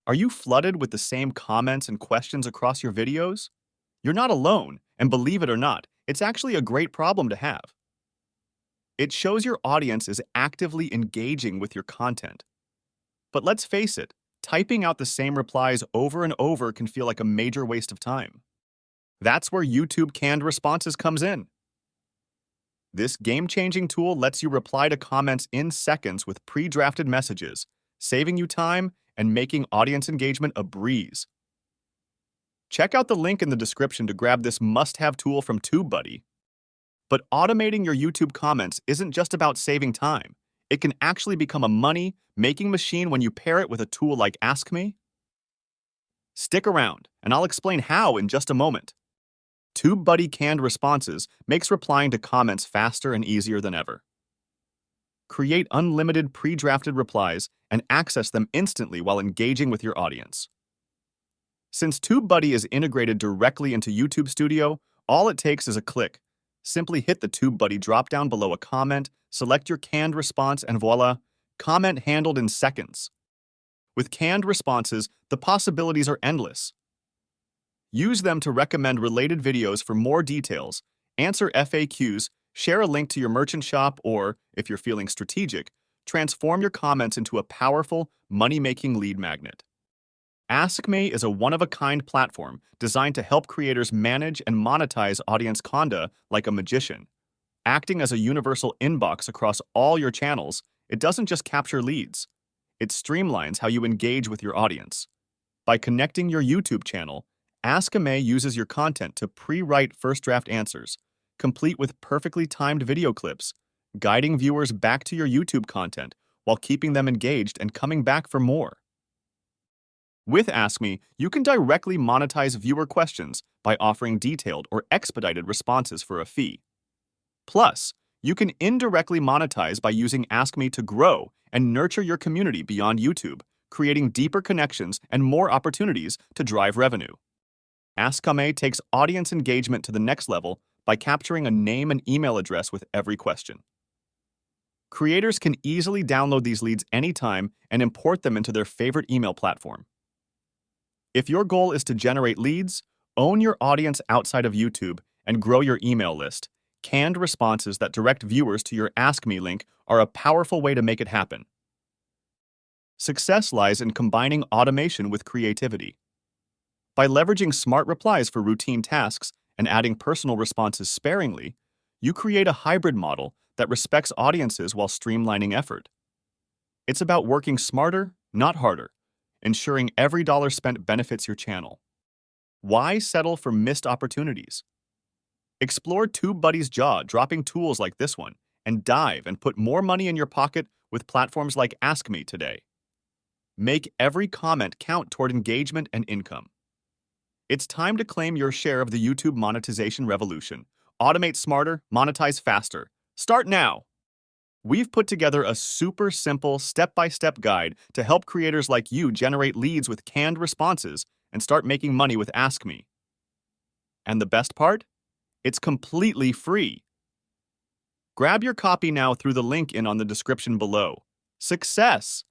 Are you flooded with the same comments and questions across your videos? You're not alone, and believe it or not, it's actually a great problem to have. It shows your audience is actively engaging with your content. But let's face it, typing out the same replies over and over can feel like a major waste of time. That's where YouTube canned responses comes in. This game-changing tool lets you reply to comments in seconds with pre-drafted messages, saving you time and making audience engagement a breeze. Check out the link in the description to grab this must-have tool from TubeBuddy. But automating your YouTube comments isn't just about saving time. It can actually become a money-making machine when you pair it with a tool like Ask Me. Stick around, and I'll explain how in just a moment. TubeBuddy canned responses makes replying to comments faster and easier than ever. Create unlimited pre-drafted replies and access them instantly while engaging with your audience. Since TubeBuddy is integrated directly into YouTube Studio, all it takes is a click. Simply hit the TubeBuddy drop-down below a comment, select your canned response, and voila, comment handled in seconds. With canned responses, the possibilities are endless. Use them to recommend related videos for more details, answer FAQs, share a link to your merchant shop, or, if you're feeling strategic, transform your comments into a powerful, money-making lead magnet. Ask Me is a one-of-a-kind platform designed to help creators manage and monetize audience content like a magician. Acting as a universal inbox across all your channels, it doesn't just capture leads. It streamlines how you engage with your audience. By connecting your YouTube channel, Ask Me uses your content to pre-write first-draft answers, complete with perfectly timed video clips, guiding viewers back to your YouTube content while keeping them engaged and coming back for more. With Ask Me, you can directly monetize viewer questions by offering detailed or expedited responses for a fee. Plus, you can indirectly monetize by using Ask Me to grow and nurture your community beyond YouTube, creating deeper connections and more opportunities to drive revenue. Ask Me takes audience engagement to the next level by capturing a name and email address with every question. Creators can easily download these leads anytime and import them into their favorite email platform. If your goal is to generate leads, own your audience outside of YouTube, and grow your email list, canned responses that direct viewers to your Ask Me link are a powerful way to make it happen. Success lies in combining automation with creativity. By leveraging smart replies for routine tasks and adding personal responses sparingly, you create a hybrid model that respects audiences while streamlining effort. It's about working smarter, not harder, ensuring every dollar spent benefits your channel. Why settle for missed opportunities? Explore TubeBuddy's jaw-dropping tools like this one and dive and put more money in your pocket with platforms like Ask Me today. Make every comment count toward engagement and income. It's time to claim your share of the YouTube monetization revolution. Automate smarter, monetize faster. Start now! We've put together a super simple step-by-step guide to help creators like you generate leads with canned responses and start making money with Ask Me. And the best part? It's completely free. Grab your copy now through the link on the description below. Success!